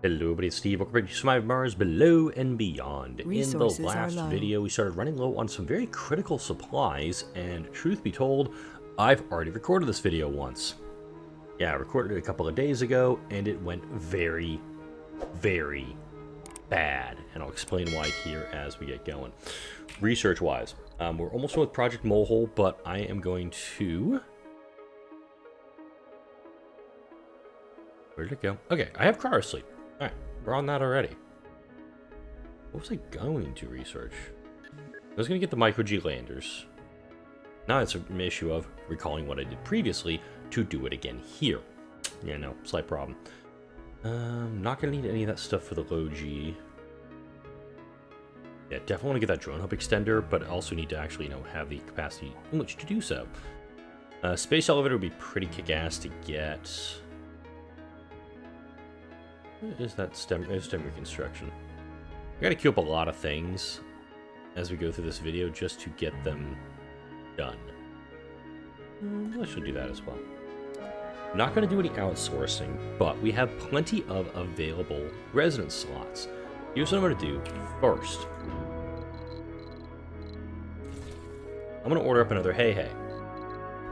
Hello everybody, it's Steve. Welcome back to Survive Mars Below and Beyond. Resources In the last video, we started running low on some very critical supplies, and truth be told, I've already recorded this video once. Yeah, I recorded it a couple of days ago, and it went very, very bad. And I'll explain why here as we get going. Research-wise, we're almost done with Project Molehole, but I am going to... Where did it go? Okay, I have cryosleep. Alright, we're on that already. What was I going to research? I was going to get the Micro-G landers. Now it's an issue of recalling what I did previously to do it again here. Yeah, no, slight problem. Not going to need any of that stuff for the low-G. Yeah, definitely want to get that drone hub extender, but also need to actually, have the capacity in which to do so. Space elevator would be pretty kick-ass to get... What is that stem reconstruction? I gotta queue up a lot of things as we go through this video just to get them done. I should do that as well. Not gonna do any outsourcing, but we have plenty of available residence slots. Here's what I'm gonna do first. I'm gonna order up another Hey Hey.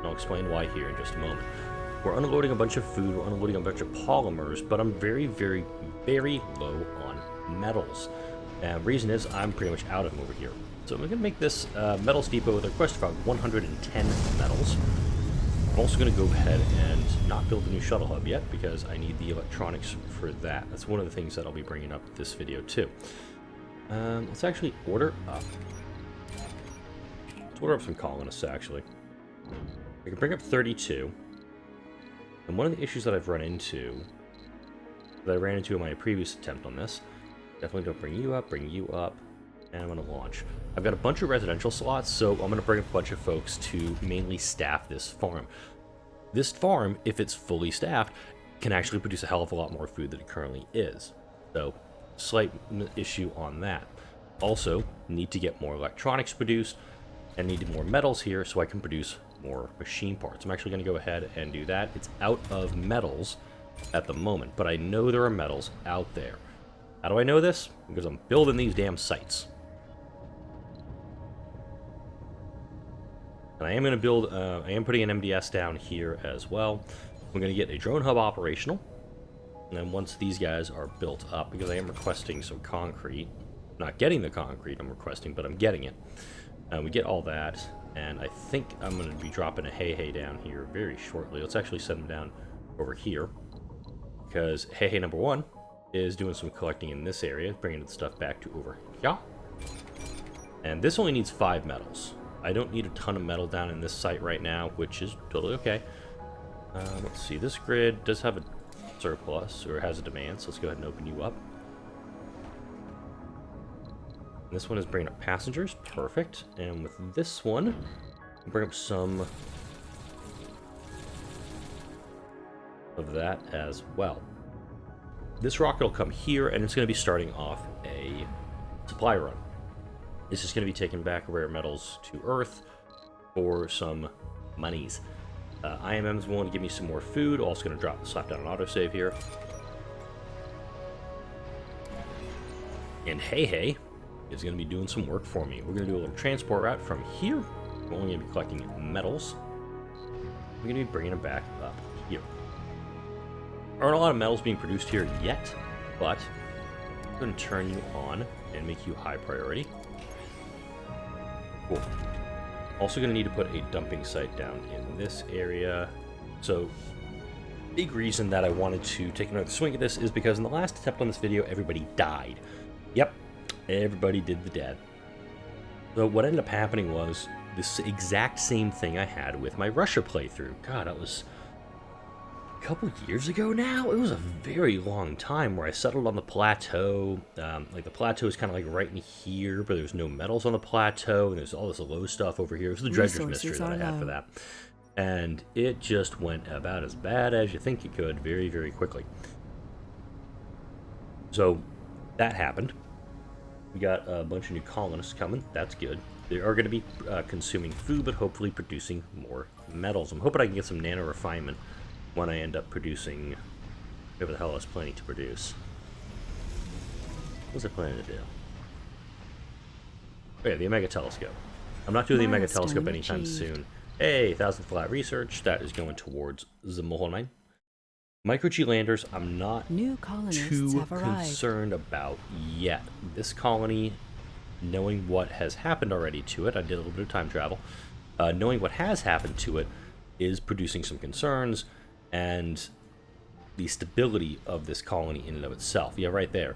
I'll explain why here in just a moment. We're unloading a bunch of food, we're unloading a bunch of polymers, but I'm very, very, very low on metals. And the reason is I'm pretty much out of them over here. So we're going to make this metals depot with a request of about 110 metals. I'm also going to go ahead and not build a new shuttle hub yet because I need the electronics for that. That's one of the things that I'll be bringing up this video too. Let's actually order up. Let's order up some colonists actually. I can bring up 32. And one of the issues that I've run into, that I ran into in my previous attempt on this, definitely don't bring you up, and I'm going to launch. I've got a bunch of residential slots, so I'm going to bring up a bunch of folks to mainly staff this farm. This farm, if it's fully staffed, can actually produce a hell of a lot more food than it currently is. So, slight issue on that. Also, need to get more electronics produced, and need more metals here so I can produce more machine parts. I'm actually going to go ahead and do that. It's out of metals at the moment, but I know there are metals out there. How do I know this? Because I'm building these damn sites. And I am going to build, I am putting an MDS down here as well. We're going to get a drone hub operational. And then once these guys are built up, because I am requesting some concrete, not getting the concrete I'm requesting, but I'm getting it. We get all that. And I think I'm going to be dropping a Hey Hey down here very shortly. Let's actually set him down over here. Because Hey Hey number 1 is doing some collecting in this area, bringing the stuff back to over here. And this only needs 5 metals. I don't need a ton of metal down in this site right now, which is totally okay. Let's see, this grid does have a surplus, or has a demand, so let's go ahead and open you up. This one is bringing up passengers, perfect. And with this one, bring up some of that as well. This rocket will come here, and it's going to be starting off a supply run. This is going to be taking back rare metals to Earth for some monies. IMM's willing to give me some more food. Also going to slap down an autosave here. And Hey Hey is going to be doing some work for me. We're going to do a little transport route from here. We're only going to be collecting metals. We're going to be bringing them back up here. There aren't a lot of metals being produced here yet, but I'm going to turn you on and make you high priority. Cool. Also going to need to put a dumping site down in this area. So, big reason that I wanted to take another swing at this is because in the last attempt on this video, everybody died. Yep. Everybody did the dead. So what ended up happening was this exact same thing I had with my Russia playthrough. God, that was a couple of years ago now. It was a very long time where I settled on the plateau. Like the plateau is kind of like right in here, but there's no metals on the plateau, and there's all this low stuff over here. It was the Dredger's Mystery that I had for that. And it just went about as bad as you think it could very, very quickly. So that happened. We got a bunch of new colonists coming. That's good. They are going to be consuming food, but hopefully producing more metals. I'm hoping I can get some nano refinement when I end up producing whatever the hell I was planning to produce. What's I planning to do? Oh yeah, the Omega Telescope. I'm not doing the Omega Telescope anytime soon. Hey, 1,000 flat research. That is going towards the Moholmein. Micro-G landers, I'm not too concerned about yet. This colony, knowing what has happened already to it, I did a little bit of time travel, knowing what has happened to it is producing some concerns, and the stability of this colony in and of itself. Yeah, right there.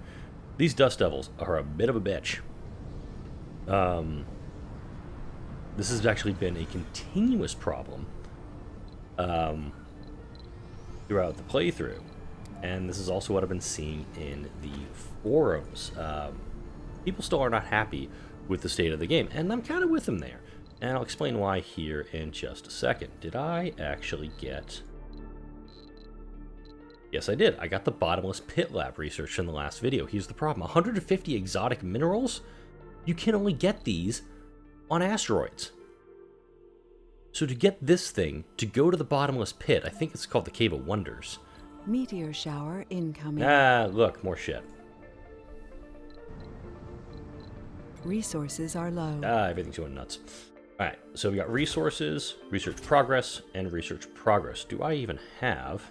These Dust Devils are a bit of a bitch. This has actually been a continuous problem throughout the playthrough, and this is also what I've been seeing in the forums. People still are not happy with the state of the game, and I'm kind of with them there, and I'll explain why here in just a second. Did I actually get... Yes, I did. I got the bottomless pit lab research in the last video. Here's the problem. 150 exotic minerals? You can only get these on asteroids. So to get this thing, to go to the bottomless pit, I think it's called the Cave of Wonders. Meteor shower incoming. Ah, look, more shit. Resources are low. Ah, everything's going nuts. Alright, so we got resources, research progress, and research progress. Do I even have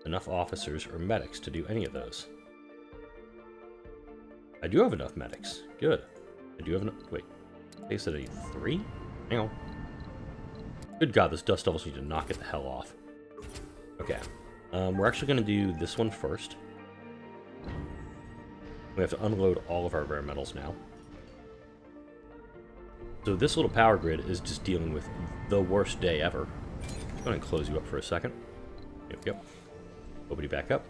enough officers or medics to do any of those? I do have enough medics. Good. I do have enough... Wait. They said I need 3? Hang on. Good God, those Dust Devils need to knock it the hell off. Okay. We're actually going to do this one first. We have to unload all of our rare metals now. So this little power grid is just dealing with the worst day ever. I'm going to close you up for a second. There we go. Open you back up.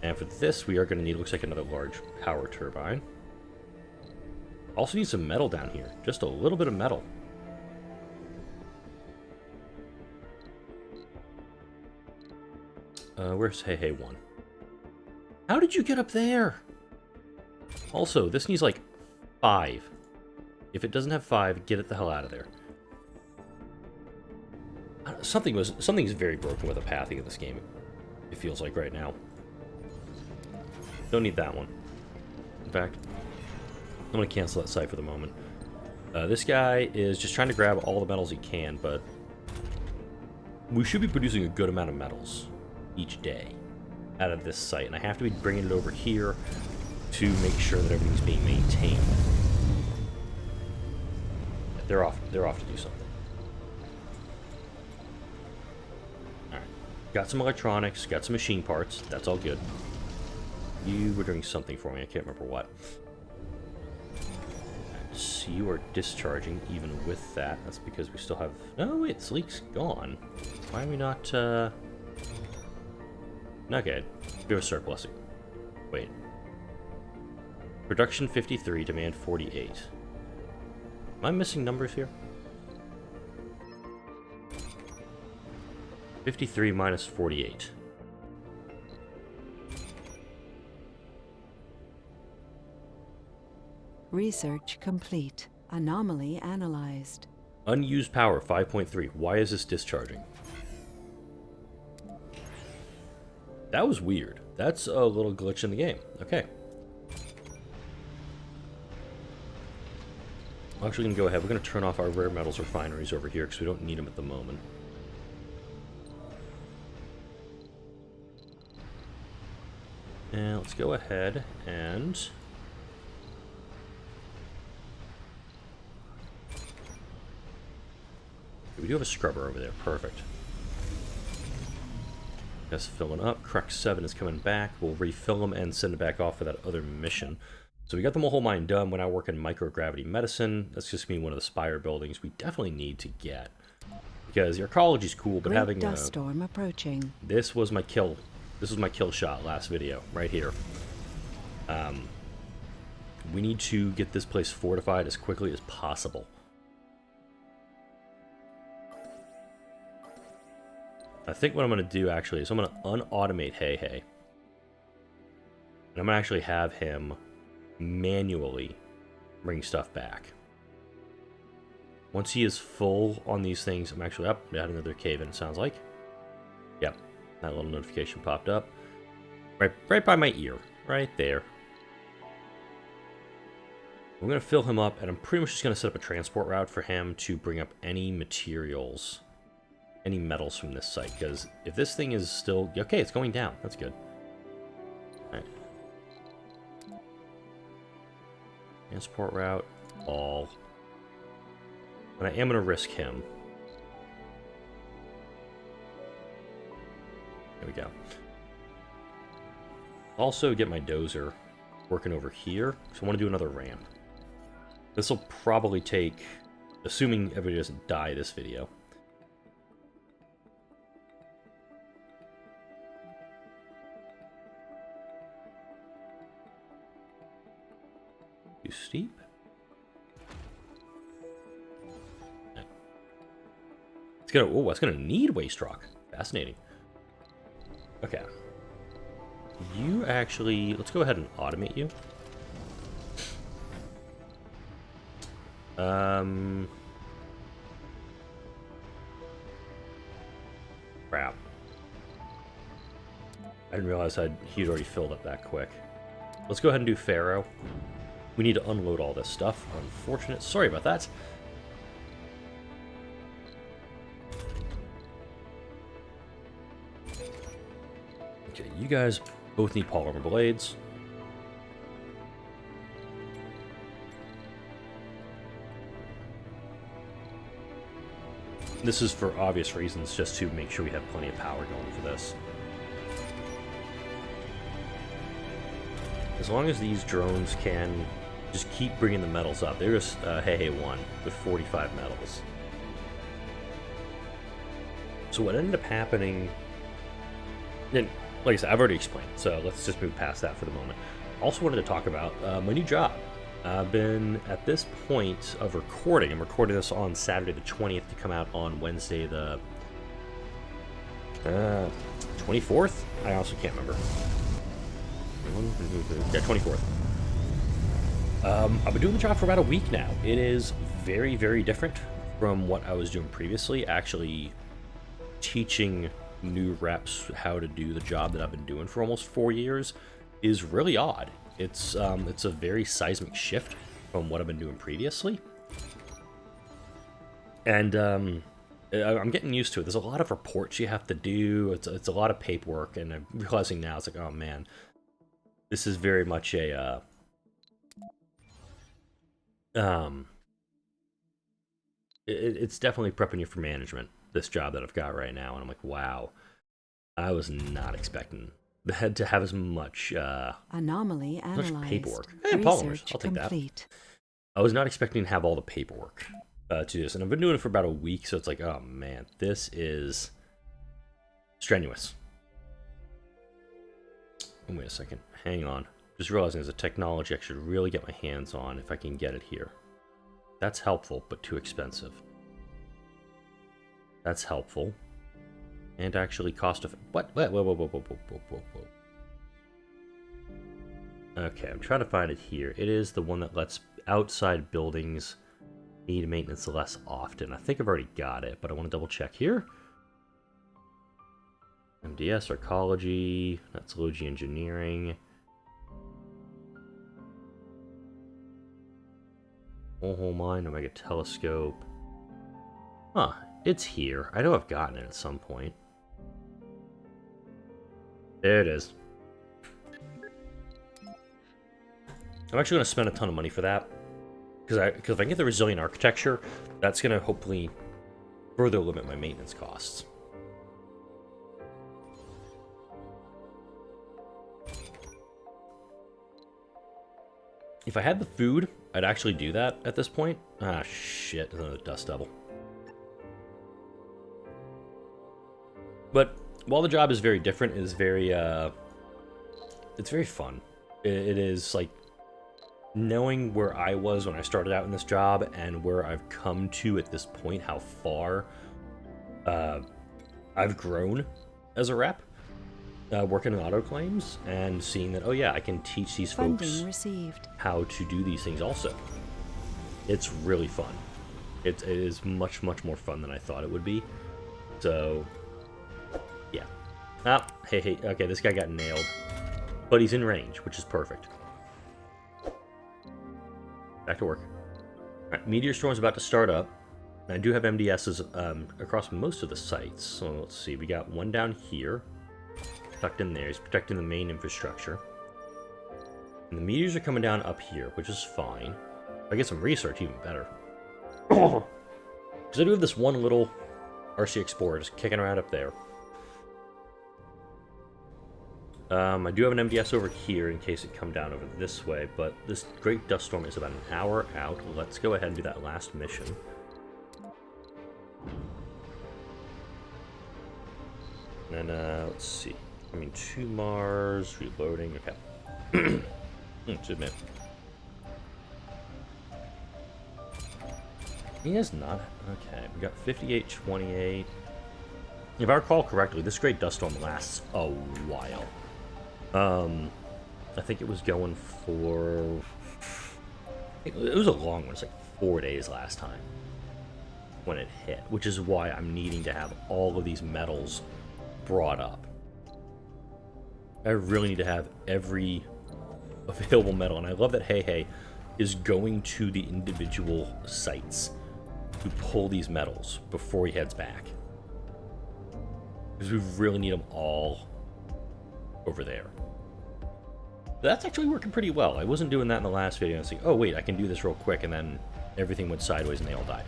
And for this, we are going to need, looks like, another large power turbine. Also need some metal down here. Just a little bit of metal. Where's Hey Hey 1? How did you get up there? Also, this needs like 5. If it doesn't have 5, get it the hell out of there. Something's very broken with the pathing of this game. It feels like right now. Don't need that one. In fact, I'm going to cancel that site for the moment. This guy is just trying to grab all the metals he can, but we should be producing a good amount of metals each day out of this site, and I have to be bringing it over here to make sure that everything's being maintained. They're off to do something. Alright. Got some electronics, got some machine parts, that's all good. You were doing something for me, I can't remember what. So you are discharging even with that. That's because we still have... Oh wait, this leak's gone. Why are we not... Okay, we have a surplusing. Wait. Production 53, demand 48. Am I missing numbers here? 53 minus 48. Research complete. Anomaly analyzed. Unused power 5.3. Why is this discharging? That was weird. That's a little glitch in the game. Okay. I'm actually going to go ahead. We're going to turn off our rare metals refineries over here because we don't need them at the moment. And let's go ahead and... We do have a scrubber over there. Perfect. That's filling up. Crux 7 is coming back. We'll refill them and send it back off for that other mission. So we got the whole mine done. We're now working microgravity medicine. That's just me one of the spire buildings we definitely need to get. Because the arcology is cool, but having dust storm approaching. This was my kill. This was my kill shot last video, right here. We need to get this place fortified as quickly as possible. I think what I'm going to do, actually, is I'm going to unautomate Hey Hey. And I'm going to actually have him manually bring stuff back. Once he is full on these things, I'm actually up. We had another cave in, it sounds like. Yep, that little notification popped up. Right by my ear. Right there. I'm going to fill him up, and I'm pretty much just going to set up a transport route for him to bring up any materials, any metals from this site, because if this thing is still... Okay, it's going down. That's good. Alright. Transport route, all. And I am going to risk him. There we go. Also get my dozer working over here, so I want to do another ramp. This will probably take, assuming everybody doesn't die this video. Too steep. It's gonna, oh, it's gonna need waste rock. Fascinating. Okay. You actually, let's go ahead and automate you. Crap. I didn't realize he'd already filled up that quick. Let's go ahead and do Pharaoh. We need to unload all this stuff. Unfortunate. Sorry about that. Okay, you guys both need polymer blades. This is for obvious reasons, just to make sure we have plenty of power going for this. As long as these drones can just keep bringing the metals up. There's Hey 1 with 45 metals. So what ended up happening, and like I said, I've already explained, so let's just move past that for the moment. Also wanted to talk about my new job. I've been, at this point of recording, I'm recording this on Saturday the 20th to come out on Wednesday the 24th? I also can't remember. Yeah, 24th. I've been doing the job for about a week now. It is very, very different from what I was doing previously. Actually teaching new reps how to do the job that I've been doing for almost 4 years is really odd. It's a very seismic shift from what I've been doing previously. And I'm getting used to it. There's a lot of reports you have to do. It's a lot of paperwork, and I'm realizing now, it's like, oh man, this is very much a it's definitely prepping you for management, this job that I've got right now. And I'm like, wow, I was not expecting to have as much Anomaly analyzed. much paperwork. And polymers, I'll take complete. that. I was not expecting to have all the paperwork to do this, and I've been doing it for about a week, so it's like, oh man, this is strenuous. Oh, wait a second, hang on. Just realizing there's a technology I should really get my hands on if I can get it here. That's helpful, but too expensive. That's helpful. And actually cost of... What? Whoa. Okay, I'm trying to find it here. It is the one that lets outside buildings need maintenance less often. I think I've already got it, but I want to double check here. MDS, Arcology, Tectonics Engineering. Hole Mine, Omega Telescope. Huh, it's here. I know I've gotten it at some point. There it is. I'm actually going to spend a ton of money for that. Because if I can get the resilient architecture, that's going to hopefully further limit my maintenance costs. If I had the food, I'd actually do that at this point. Ah, shit, another dust devil. But while the job is very different, it is very, it's very fun. It is like knowing where I was when I started out in this job and where I've come to at this point, how far I've grown as a rep, working in auto claims, and seeing that, oh yeah, I can teach these folks how to do these things also. It's really fun. It is much, much more fun than I thought it would be. So, yeah. Ah, hey, okay, this guy got nailed. But he's in range, which is perfect. Back to work. Alright, Meteor Storm's about to start up. And I do have MDSs across most of the sites. So let's see, we got one down here. Tucked in there. He's protecting the main infrastructure. And the meteors are coming down up here, which is fine. If I get some research, even better. Because I do have this one little RC Explorer just kicking around up there. I do have an MDS over here in case it come down over this way, but this Great Dust Storm is about an hour out. Let's go ahead and do that last mission. And then, let's see. Coming to Mars, reloading, okay. Submit. He is not. Okay, we got 58, 28. If I recall correctly, this Great Dust Storm lasts a while. I think it was going for... It was a long one. It's like 4 days last time when it hit, which is why I'm needing to have all of these metals brought up. I really need to have every available metal, and I love that Hey is going to the individual sites to pull these metals before he heads back. Because we really need them all over there. That's actually working pretty well. I wasn't doing that in the last video. I was like, oh wait, I can do this real quick, and then everything went sideways and they all died.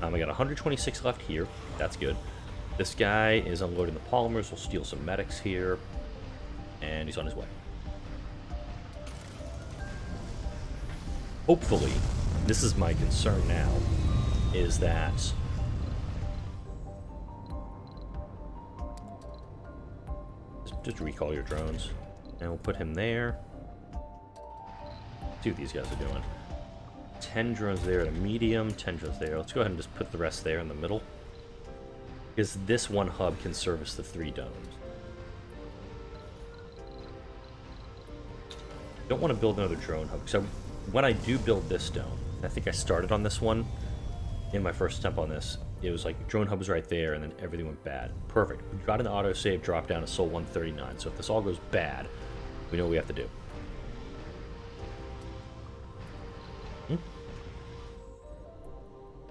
I got 126 left here. That's good. This guy is unloading the polymers. We'll steal some medics here. And he's on his way. Hopefully, this is my concern now, is that just recall your drones. And we'll put him there. See what these guys are doing. 10 drones there at a medium, 10 drones there. Let's go ahead and just put the rest there in the middle. Because this one hub can service the 3 domes. Don't want to build another drone hub. So when I do build this dome, I think I started on this one in my first attempt on this. It was like drone hub was right there, and then everything went bad. Perfect. We got an autosave, drop down to Sol 139. So if this all goes bad, we know what we have to do.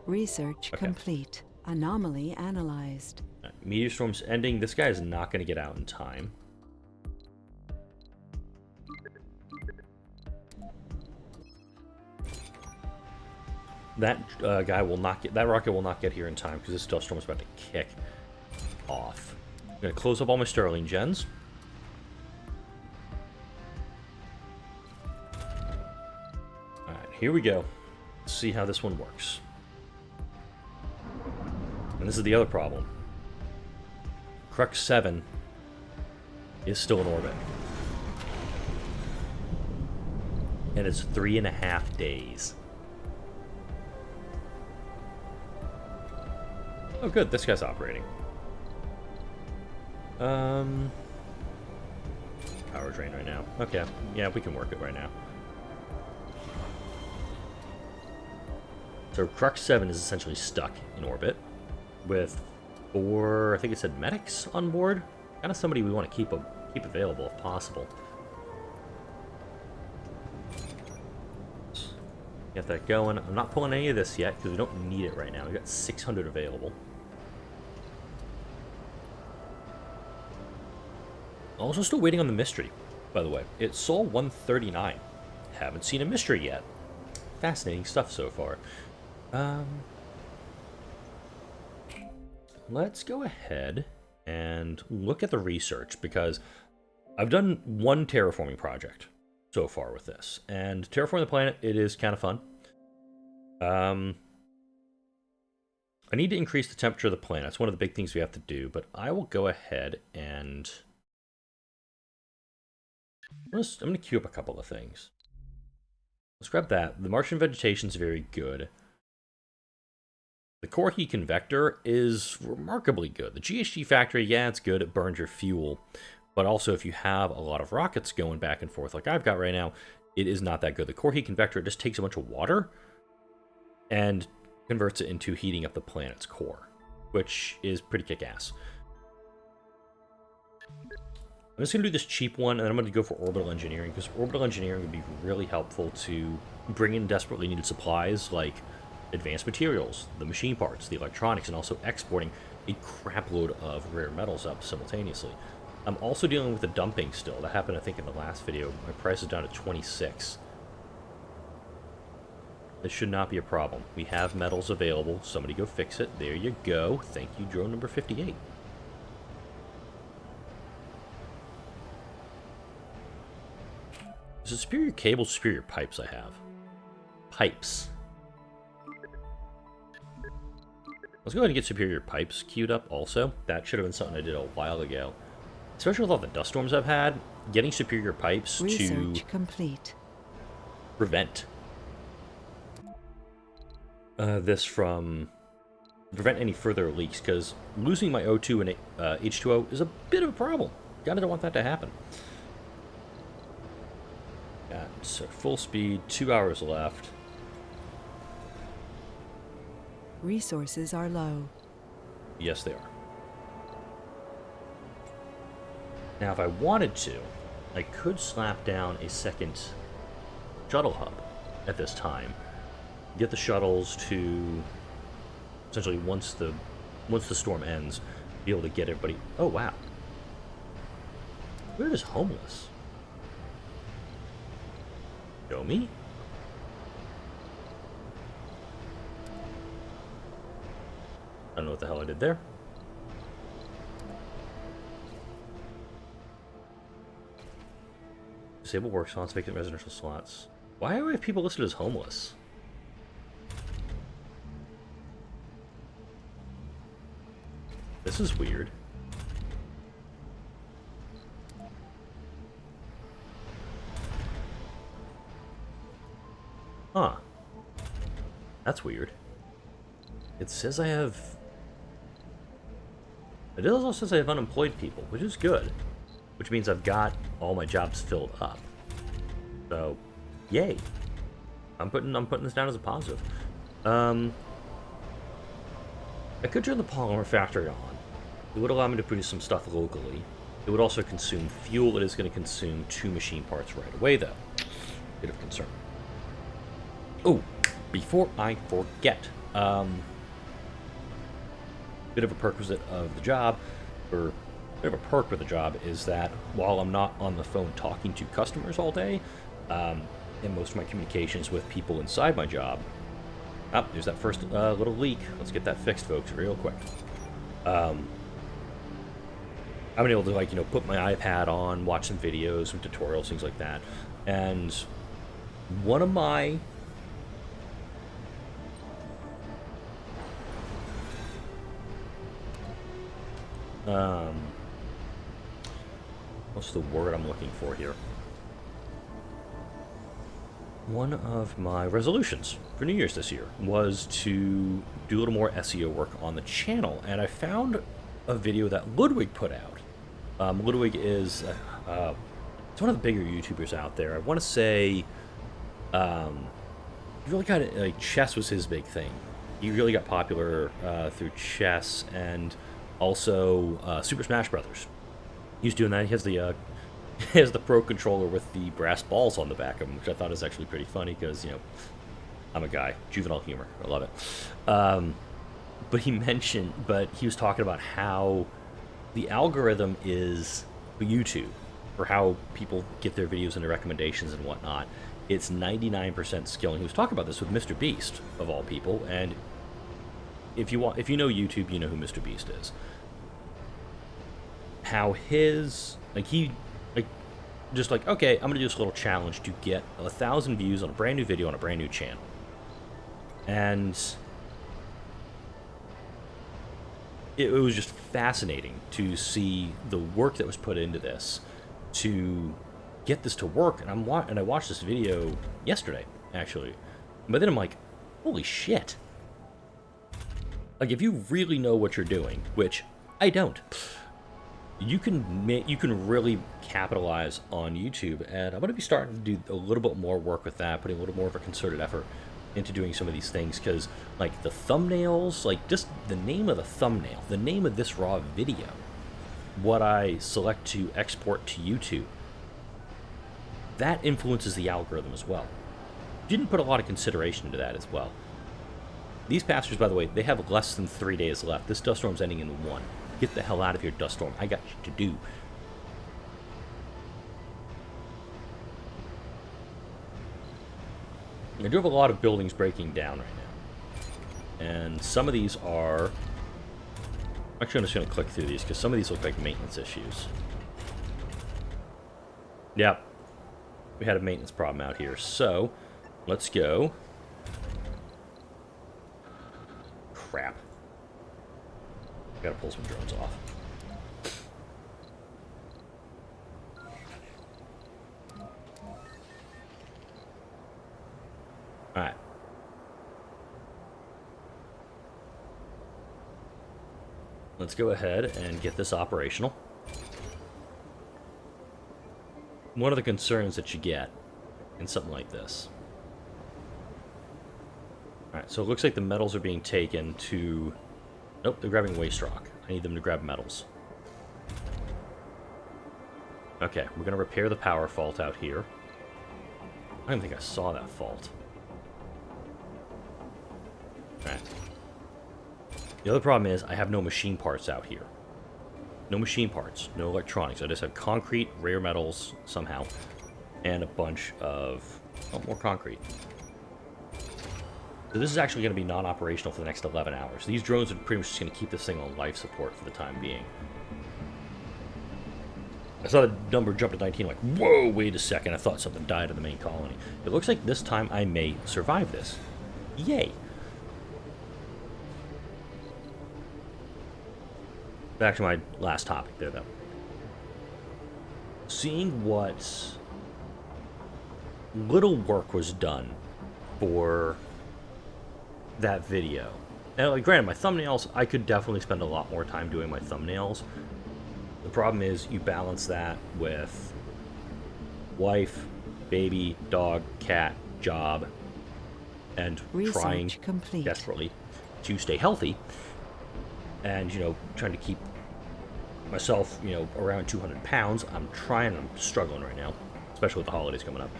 Research complete. Anomaly analyzed. Right, Meteor Storm's ending. This guy is not going to get out in time. That guy will not get. That rocket will not get here in time because this dust storm is about to kick off. I'm going to close up all my Sterling gens. Alright, here we go. Let's see how this one works. And this is the other problem. Crux 7 is still in orbit. And it's 3.5 days. Oh good, this guy's operating. Power drain right now. Okay, yeah, we can work it right now. So Crux 7 is essentially stuck in orbit with 4, I think it said medics on board. Kind of somebody we want to keep available if possible. Get that going. I'm not pulling any of this yet because we don't need it right now. We've got 600 available. Also still waiting on the mystery, by the way. It's Sol 139. Haven't seen a mystery yet. Fascinating stuff so far. Let's go ahead and look at the research, because I've done one terraforming project so far with this, and terraforming the planet, it is kind of fun. I need to increase the temperature of the planet. That's one of the big things we have to do, but I will go ahead and I'm going to queue up a couple of things. Let's grab that. The Martian vegetation is very good. The core heat convector is remarkably good. The GHG factory, yeah, it's good. It burns your fuel. But also, if you have a lot of rockets going back and forth like I've got right now, it is not that good. The core heat convector just takes a bunch of water and converts it into heating up the planet's core, which is pretty kick-ass. I'm just going to do this cheap one, and then I'm going to go for Orbital Engineering, because Orbital Engineering would be really helpful to bring in desperately needed supplies like advanced materials, the machine parts, the electronics, and also exporting a crapload of rare metals up simultaneously. I'm also dealing with the dumping still. That happened, I think, in the last video. My price is down to 26. This should not be a problem. We have metals available. Somebody go fix it. There you go. Thank you, drone number 58. Is it superior cables, superior pipes I have? Pipes. Let's go ahead and get superior pipes queued up also. That should have been something I did a while ago. Especially with all the dust storms I've had, getting superior pipes Research to complete. prevent this from prevent any further leaks, because losing my O2 and H2O is a bit of a problem. Kinda don't want that to happen. Got so full speed, 2 hours left. Resources are low. Yes, they are. Now, if I wanted to, I could slap down a second shuttle hub at this time. Get the shuttles to essentially once the storm ends, be able to get everybody. Oh wow, where is homeless? Show me. I don't know what the hell I did there. Disable work slots, vacant residential slots. Why do we have people listed as homeless? This is weird. Huh. That's weird. It says I have... It also says I have unemployed people, which is good. Which means I've got all my jobs filled up. So, yay. I'm putting this down as a positive. I could turn the polymer factory on. It would allow me to produce some stuff locally. It would also consume fuel. It is going to consume 2 machine parts right away, though. Bit of concern. Oh, before I forget, bit of a perquisite of the job, or bit of a perk with the job, is that while I'm not on the phone talking to customers all day, in most of my communications with people inside my job, there's that first little leak. Let's get that fixed, folks, real quick. I've been able to, like, put my iPad on, watch some videos, some tutorials, things like that. And one of my what's the word I'm looking for here? One of my resolutions for New Year's this year was to do a little more SEO work on the channel, and I found a video that Ludwig put out. Ludwig is it's one of the bigger YouTubers out there. I want to say he really got it, like, chess was his big thing. He really got popular through chess and also Super Smash Brothers. He's doing that. He has the he has the Pro Controller with the brass balls on the back of him, which I thought is actually pretty funny because, I'm a guy. Juvenile humor. I love it. But he was talking about how the algorithm is YouTube, for how people get their videos into recommendations and whatnot. It's 99% skill. And he was talking about this with Mr. Beast, of all people. And if you know YouTube, you know who Mr. Beast is. How his, okay, I'm gonna do this little challenge to get 1,000 views on a brand new video on a brand new channel. And it was just fascinating to see the work that was put into this to get this to work. And I watched this video yesterday, actually. But then I'm like, holy shit. Like, if you really know what you're doing, which I don't, you can really capitalize on YouTube. And I'm going to be starting to do a little bit more work with that, putting a little more of a concerted effort into doing some of these things, because, like, the thumbnails, like, just the name of the thumbnail, the name of this raw video what I select to export to YouTube, that influences the algorithm as well. Didn't put a lot of consideration into that as well. These passengers, by the way, they have less than 3 days left. This dust storm's ending in 1. Get the hell out of here, dust storm. I got shit to do. I do have a lot of buildings breaking down right now. And some of these are... Actually, I'm just going to click through these, because some of these look like maintenance issues. Yep. We had a maintenance problem out here. So, let's go. Crap. Gotta pull some drones off. Alright. Let's go ahead and get this operational. One of the concerns that you get in something like this. Alright, so it looks like the metals are being taken to... Nope, they're grabbing waste rock. I need them to grab metals. Okay, we're going to repair the power fault out here. I don't think I saw that fault. Alright. The other problem is I have no machine parts out here. No machine parts, no electronics. I just have concrete, rare metals, somehow, and a bunch of... Oh, more concrete. So this is actually going to be non-operational for the next 11 hours. These drones are pretty much just going to keep this thing on life support for the time being. I saw the number jump to 19, like, whoa, wait a second, I thought something died in the main colony. It looks like this time I may survive this. Yay! Back to my last topic there, though. Seeing what little work was done for that video. Now, like, granted, my thumbnails, I could definitely spend a lot more time doing my thumbnails. The problem is you balance that with wife, baby, dog, cat, job, and trying desperately to stay healthy. And, you know, trying to keep myself, you know, around 200 pounds. I'm struggling right now, especially with the holidays coming up.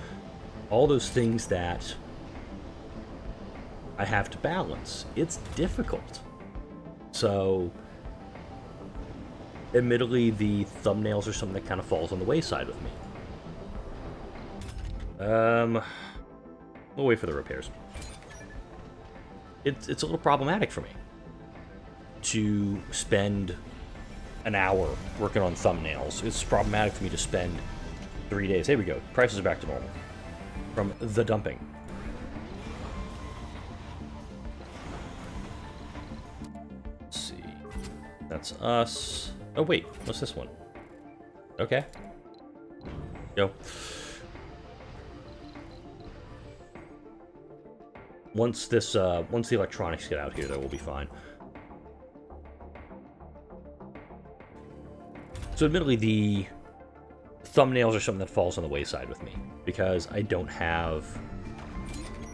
All those things that I have to balance. It's difficult. So, admittedly, the thumbnails are something that kind of falls on the wayside with me. We'll wait for the repairs. It's a little problematic for me to spend an hour working on thumbnails. It's problematic for me to spend 3 days. Here we go. Prices are back to normal. From the dumping. Let's see. That's us. Oh, wait. What's this one? Okay. Go. Once the electronics get out here, though, we'll be fine. So admittedly, the thumbnails are something that falls on the wayside with me, because I don't have...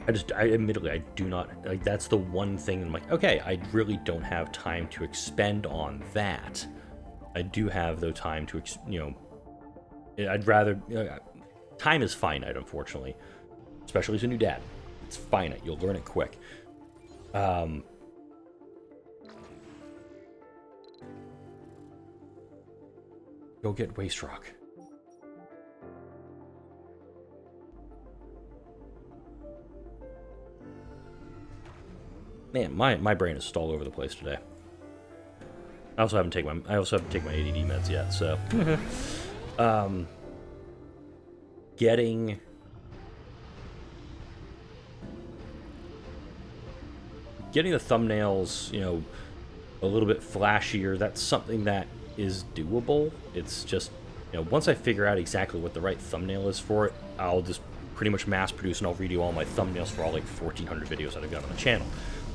admittedly, I do not... Like, that's the one thing I'm like, okay, I really don't have time to expend on that. I do have, though, time to, you know... I'd rather... time is finite, unfortunately. Especially as a new dad. It's finite. You'll learn it quick. Go get waste rock. Man, my brain is all over the place today. I also haven't taken my ADD meds yet, so getting the thumbnails, you know, a little bit flashier, that's something that is doable. It's just, you know, once I figure out exactly what the right thumbnail is for it, I'll just pretty much mass produce and I'll redo all my thumbnails for all like 1,400 videos that I've got on the channel.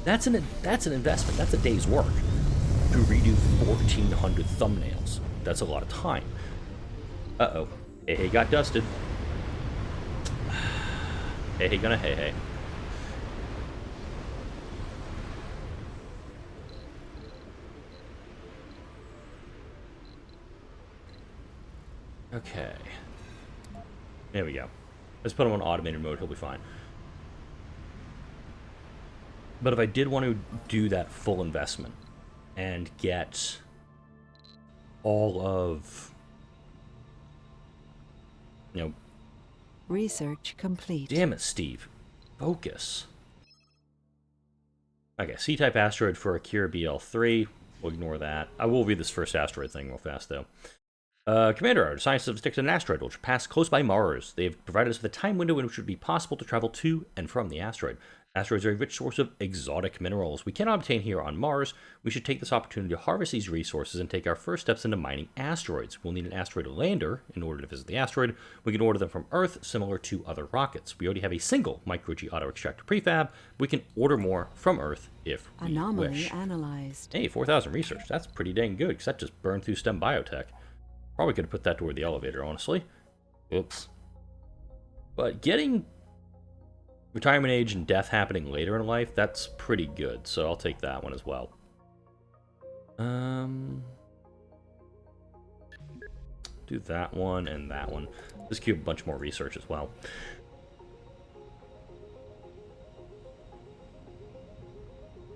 That's an investment. That's a day's work to redo 1,400 thumbnails. That's a lot of time. Uh-oh. Hey, got dusted. Hey, gonna hey. Okay. There we go. Let's put him on automated mode, he'll be fine. But if I did want to do that full investment and get all of, you know... Research complete. Damn it, Steve. Focus. Okay, C-type asteroid for Akira BL3. We'll ignore that. I will read this first asteroid thing real fast, though. Commander, our scientists have detected an asteroid which passed close by Mars. They have provided us with a time window in which it would be possible to travel to and from the asteroid. Asteroids are a rich source of exotic minerals we cannot obtain here on Mars. We should take this opportunity to harvest these resources and take our first steps into mining asteroids. We'll need an asteroid lander in order to visit the asteroid. We can order them from Earth, similar to other rockets. We already have a single micro-G auto-extractor prefab. We can order more from Earth if we Anomaly wish. Analyzed. Hey, 4,000 research. That's pretty dang good, because that just burned through STEM biotech. Probably could have put that toward the elevator, honestly. Oops. But getting retirement age and death happening later in life, that's pretty good, so I'll take that one as well. Do that one and that one. Just keep a bunch more research as well.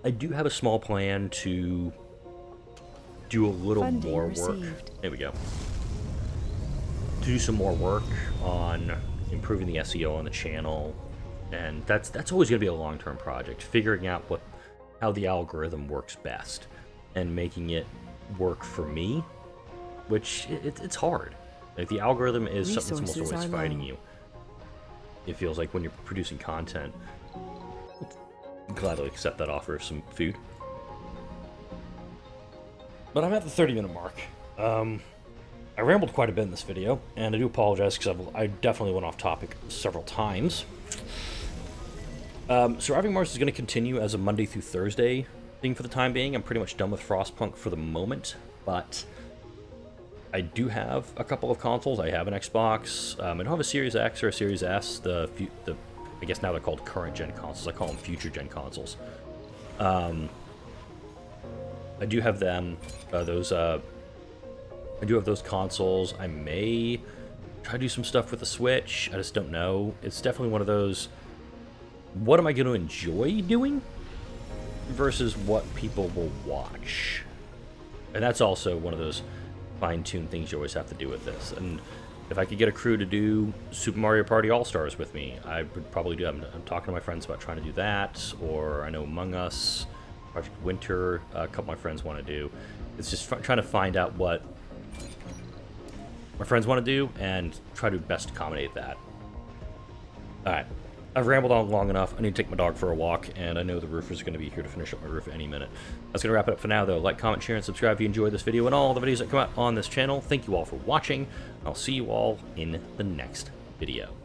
I do have a small plan to do a little Funding more received. work. There we go. To do some more work on improving the SEO on the channel, and that's always going to be a long-term project. Figuring out how the algorithm works best and making it work for me, which it's hard. Like, the algorithm is something that's almost always fighting you. It feels like when you're producing content. I'd gladly accept that offer of some food. But I'm at the 30-minute mark. I rambled quite a bit in this video, and I do apologize because I definitely went off topic several times. Surviving Mars is going to continue as a Monday through Thursday thing for the time being. I'm pretty much done with Frostpunk for the moment, but I do have a couple of consoles. I have an Xbox. I don't have a Series X or a Series S. I guess now they're called current-gen consoles. I call them future-gen consoles. I do have them. I do have those consoles. I may try to do some stuff with the Switch. I just don't know. It's definitely one of those, what am I going to enjoy doing versus what people will watch. And that's also one of those fine-tuned things you always have to do with this. And if I could get a crew to do Super Mario Party All-Stars with me, I would probably do that. I'm talking to my friends about trying to do that, or I know Among Us, Project Winter, a couple of my friends want to do. It's just trying to find out what my friends want to do and try to best accommodate that. Alright, I've rambled on long enough. I need to take my dog for a walk, and I know the roofers are going to be here to finish up my roof any minute. That's going to wrap it up for now, though. Like, comment, share, and subscribe if you enjoyed this video and all the videos that come out on this channel. Thank you all for watching. I'll see you all in the next video.